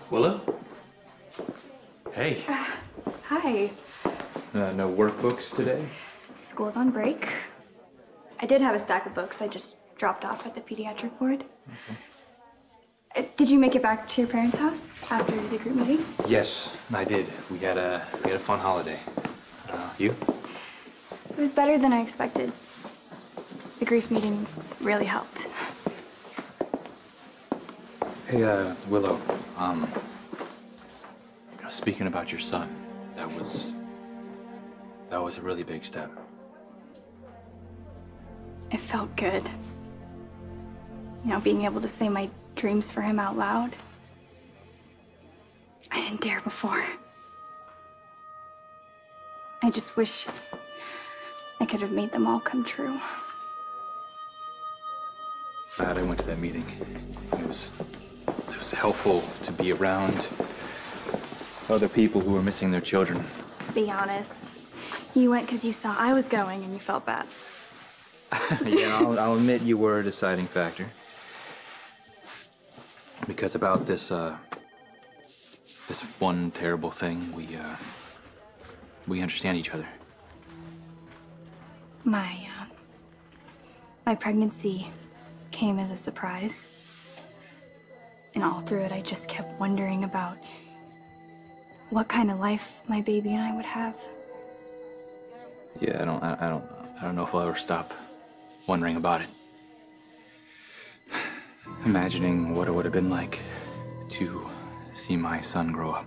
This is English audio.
Willow? Hey. Hi. No workbooks today? School's on break. I did have a stack of books I just dropped off at the pediatric ward. Okay. Did you make it back to your parents' house after the group meeting? Yes, I did. We had a fun holiday. You? It was better than I expected. The grief meeting really helped. Hey, Willow, speaking about your son, that was a really big step. It felt good. You know, being able to say my dreams for him out loud. I didn't dare before. I just wish I could have made them all come true. Glad I went to that meeting. It was helpful to be around other people who were missing their children. Be honest. You went because you saw I was going and you felt bad. Yeah, I'll admit you were a deciding factor. Because about this one terrible thing, we understand each other. My pregnancy came as a surprise. And all through it, I just kept wondering about what kind of life my baby and I would have. Yeah, I don't know if I'll ever stop wondering about it. Imagining what it would have been like to see my son grow up.